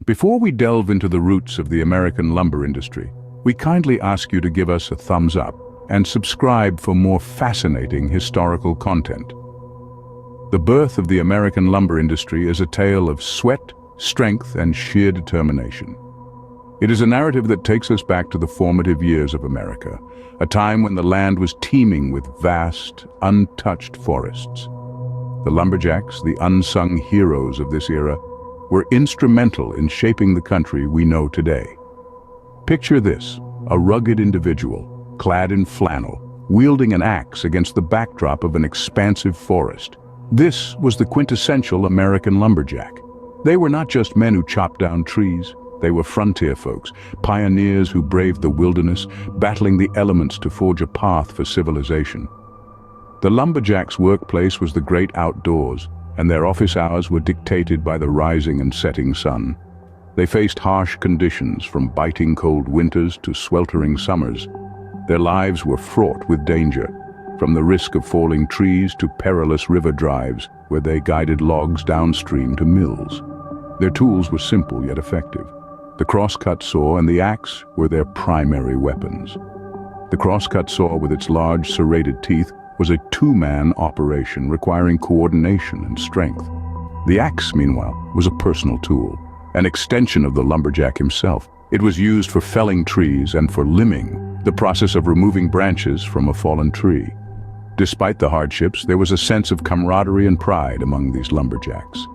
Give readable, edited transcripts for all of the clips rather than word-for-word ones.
Before we delve into the roots of the American lumber industry, we kindly ask you to give us a thumbs up and subscribe for more fascinating historical content. The birth of the American lumber industry is a tale of sweat, strength, and sheer determination. It is a narrative that takes us back to the formative years of America, a time when the land was teeming with vast, untouched forests. The lumberjacks, the unsung heroes of this era, were instrumental in shaping the country we know today. Picture this, a rugged individual, clad in flannel, wielding an axe against the backdrop of an expansive forest. This was the quintessential American lumberjack. They were not just men who chopped down trees. They were frontier folks, pioneers who braved the wilderness, battling the elements to forge a path for civilization. The lumberjack's workplace was the great outdoors, and their office hours were dictated by the rising and setting sun. They faced harsh conditions, from biting cold winters to sweltering summers. Their lives were fraught with danger, from the risk of falling trees to perilous river drives where they guided logs downstream to mills. Their tools were simple yet effective. The crosscut saw and the axe were their primary weapons. The crosscut saw, with its large serrated teeth, was a two-man operation requiring coordination and strength. The axe, meanwhile, was a personal tool, an extension of the lumberjack himself. It was used for felling trees and for limbing, the process of removing branches from a fallen tree. Despite the hardships, there was a sense of camaraderie and pride among these lumberjacks.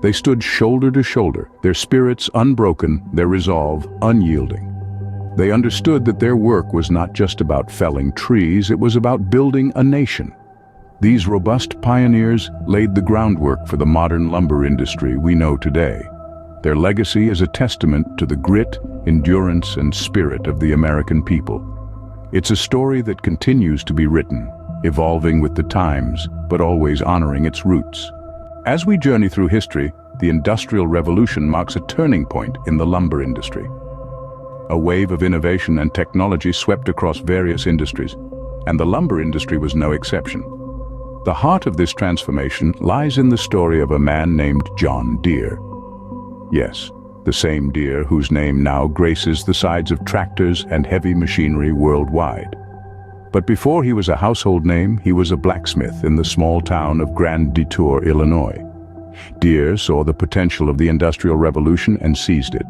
They stood shoulder to shoulder, their spirits unbroken, their resolve unyielding. They understood that their work was not just about felling trees, it was about building a nation. These robust pioneers laid the groundwork for the modern lumber industry we know today. Their legacy is a testament to the grit, endurance, and spirit of the American people. It's a story that continues to be written, evolving with the times, but always honoring its roots. As we journey through history, the Industrial Revolution marks a turning point in the lumber industry. A wave of innovation and technology swept across various industries, and the lumber industry was no exception. The heart of this transformation lies in the story of a man named John Deere. Yes, the same Deere whose name now graces the sides of tractors and heavy machinery worldwide. But before he was a household name, he was a blacksmith in the small town of Grand Detour, Illinois. Deere saw the potential of the Industrial Revolution and seized it.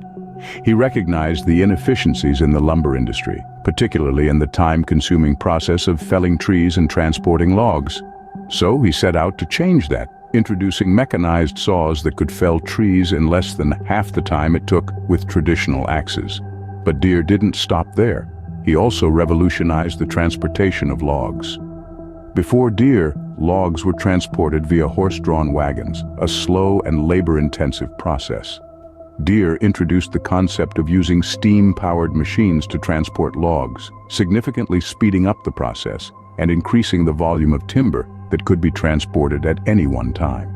He recognized the inefficiencies in the lumber industry, particularly in the time-consuming process of felling trees and transporting logs. So he set out to change that, introducing mechanized saws that could fell trees in less than half the time it took with traditional axes. But Deere didn't stop there. He also revolutionized the transportation of logs. Before Deere, logs were transported via horse-drawn wagons, a slow and labor-intensive process. Deere introduced the concept of using steam-powered machines to transport logs, significantly speeding up the process and increasing the volume of timber that could be transported at any one time.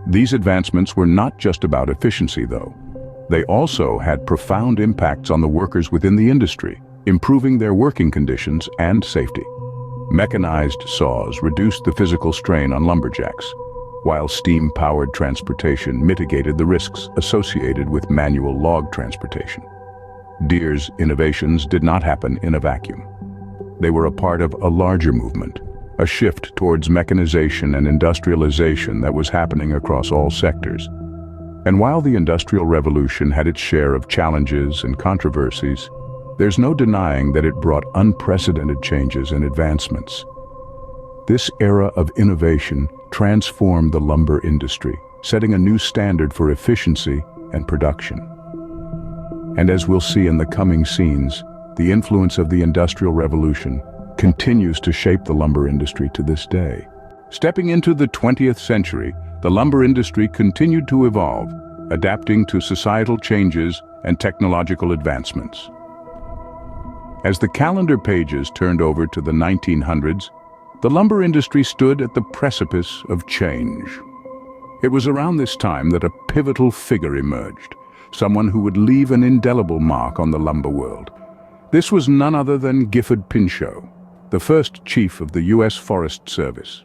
These advancements were not just about efficiency, though. They also had profound impacts on the workers within the industry, improving their working conditions and safety. Mechanized saws reduced the physical strain on lumberjacks, while steam-powered transportation mitigated the risks associated with manual log transportation. Deere's innovations did not happen in a vacuum. They were a part of a larger movement, a shift towards mechanization and industrialization that was happening across all sectors. And while the Industrial Revolution had its share of challenges and controversies, there's no denying that it brought unprecedented changes and advancements. This era of innovation transformed the lumber industry, setting a new standard for efficiency and production. And as we'll see in the coming scenes, the influence of the Industrial Revolution continues to shape the lumber industry to this day. Stepping into the 20th century, the lumber industry continued to evolve, adapting to societal changes and technological advancements. As the calendar pages turned over to the 1900s, the lumber industry stood at the precipice of change. It was around this time that a pivotal figure emerged, someone who would leave an indelible mark on the lumber world. This was none other than Gifford Pinchot, the first chief of the U.S. Forest Service.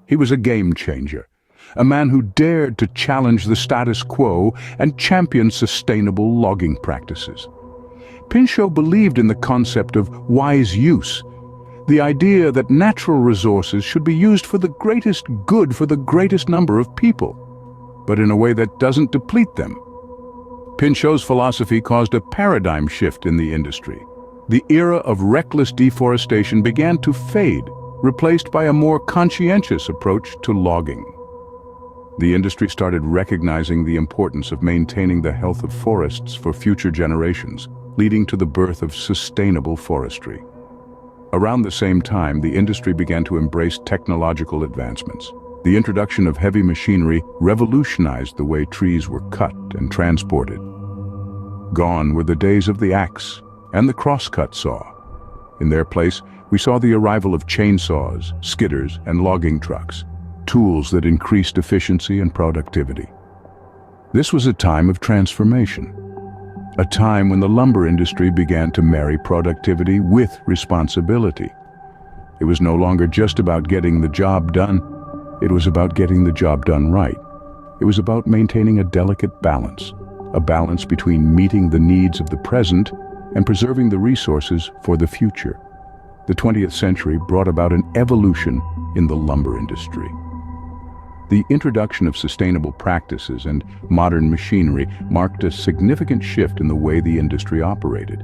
He was a game changer, a man who dared to challenge the status quo and champion sustainable logging practices. Pinchot believed in the concept of wise use, the idea that natural resources should be used for the greatest good for the greatest number of people, but in a way that doesn't deplete them. Pinchot's philosophy caused a paradigm shift in the industry. The era of reckless deforestation began to fade, replaced by a more conscientious approach to logging. The industry started recognizing the importance of maintaining the health of forests for future generations, leading to the birth of sustainable forestry. Around the same time, the industry began to embrace technological advancements. The introduction of heavy machinery revolutionized the way trees were cut and transported. Gone were the days of the axe and the crosscut saw. In their place, we saw the arrival of chainsaws, skidders, and logging trucks, tools that increased efficiency and productivity. This was a time of transformation, a time when the lumber industry began to marry productivity with responsibility. It was no longer just about getting the job done, it was about getting the job done right. It was about maintaining a delicate balance, a balance between meeting the needs of the present and preserving the resources for the future. The 20th century brought about an evolution in the lumber industry. The introduction of sustainable practices and modern machinery marked a significant shift in the way the industry operated.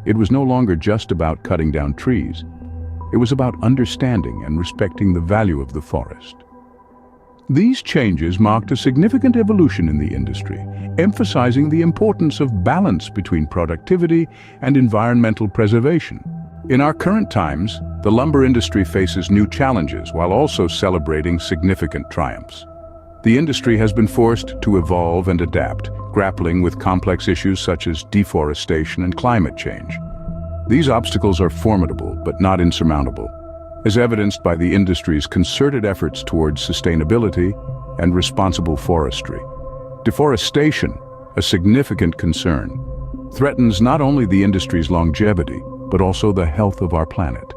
It was no longer just about cutting down trees. It was about understanding and respecting the value of the forest. These changes marked a significant evolution in the industry, emphasizing the importance of balance between productivity and environmental preservation. In our current times, the lumber industry faces new challenges while also celebrating significant triumphs. The industry has been forced to evolve and adapt, grappling with complex issues such as deforestation and climate change. These obstacles are formidable but not insurmountable, as evidenced by the industry's concerted efforts towards sustainability and responsible forestry. Deforestation, a significant concern, threatens not only the industry's longevity, but also the health of our planet.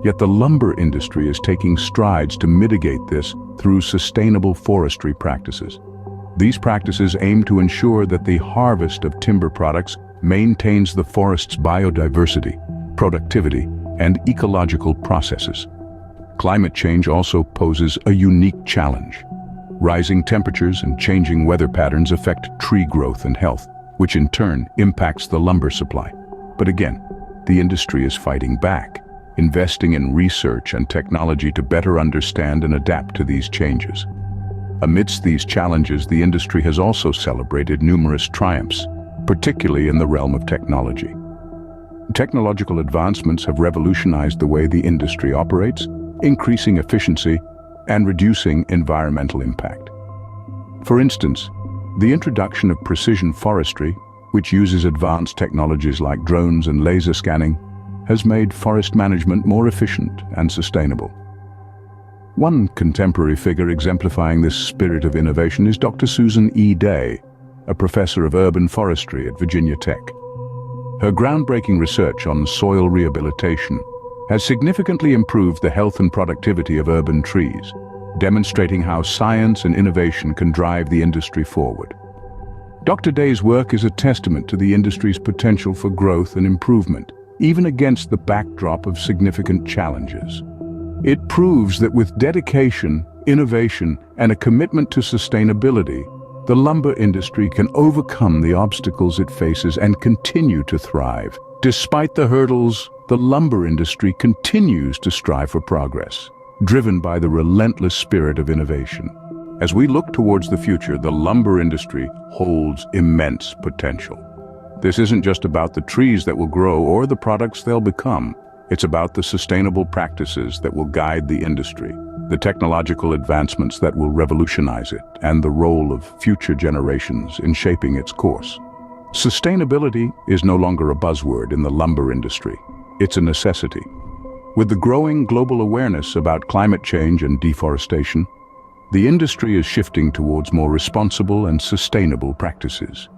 Yet the lumber industry is taking strides to mitigate this through sustainable forestry practices. These practices aim to ensure that the harvest of timber products maintains the forest's biodiversity, productivity, and ecological processes. Climate change also poses a unique challenge. Rising temperatures and changing weather patterns affect tree growth and health, which in turn impacts the lumber supply. But again, the industry is fighting back, investing in research and technology to better understand and adapt to these changes. Amidst these challenges, the industry has also celebrated numerous triumphs, particularly in the realm of technology. Technological advancements have revolutionized the way the industry operates, increasing efficiency and reducing environmental impact. For instance, the introduction of precision forestry, which uses advanced technologies like drones and laser scanning, has made forest management more efficient and sustainable. One contemporary figure exemplifying this spirit of innovation is Dr. Susan E. Day, a professor of urban forestry at Virginia Tech. Her groundbreaking research on soil rehabilitation has significantly improved the health and productivity of urban trees, demonstrating how science and innovation can drive the industry forward. Dr. Day's work is a testament to the industry's potential for growth and improvement, even against the backdrop of significant challenges. It proves that with dedication, innovation, and a commitment to sustainability, the lumber industry can overcome the obstacles it faces and continue to thrive. Despite the hurdles, the lumber industry continues to strive for progress, driven by the relentless spirit of innovation. As we look towards the future, the lumber industry holds immense potential. This isn't just about the trees that will grow or the products they'll become. It's about the sustainable practices that will guide the industry, the technological advancements that will revolutionize it, and the role of future generations in shaping its course. Sustainability is no longer a buzzword in the lumber industry. It's a necessity. With the growing global awareness about climate change and deforestation, the industry is shifting towards more responsible and sustainable practices.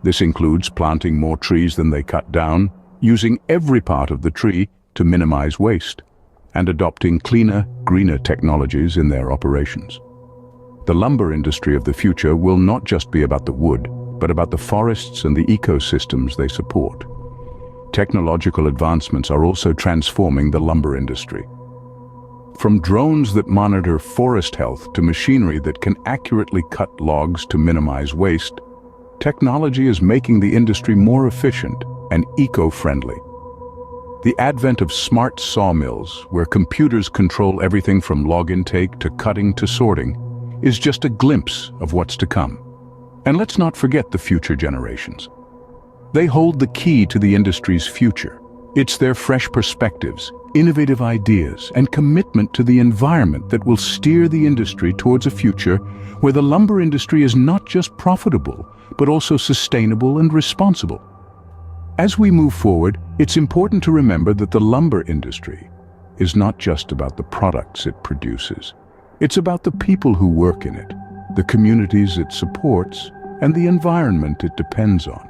This includes planting more trees than they cut down, using every part of the tree to minimize waste, and adopting cleaner, greener technologies in their operations. The lumber industry of the future will not just be about the wood, but about the forests and the ecosystems they support. Technological advancements are also transforming the lumber industry. From drones that monitor forest health to machinery that can accurately cut logs to minimize waste, technology is making the industry more efficient and eco-friendly. The advent of smart sawmills, where computers control everything from log intake to cutting to sorting, is just a glimpse of what's to come. And let's not forget the future generations. They hold the key to the industry's future. It's their fresh perspectives, innovative ideas, and commitment to the environment that will steer the industry towards a future where the lumber industry is not just profitable, but also sustainable and responsible. As we move forward, it's important to remember that the lumber industry is not just about the products it produces. It's about the people who work in it, the communities it supports, and the environment it depends on.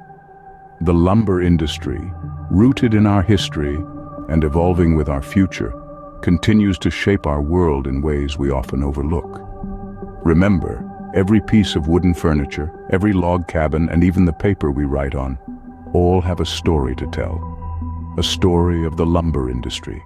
The lumber industry, rooted in our history and evolving with our future, continues to shape our world in ways we often overlook. Remember, every piece of wooden furniture, every log cabin, and even the paper we write on, all have a story to tell. A story of the lumber industry.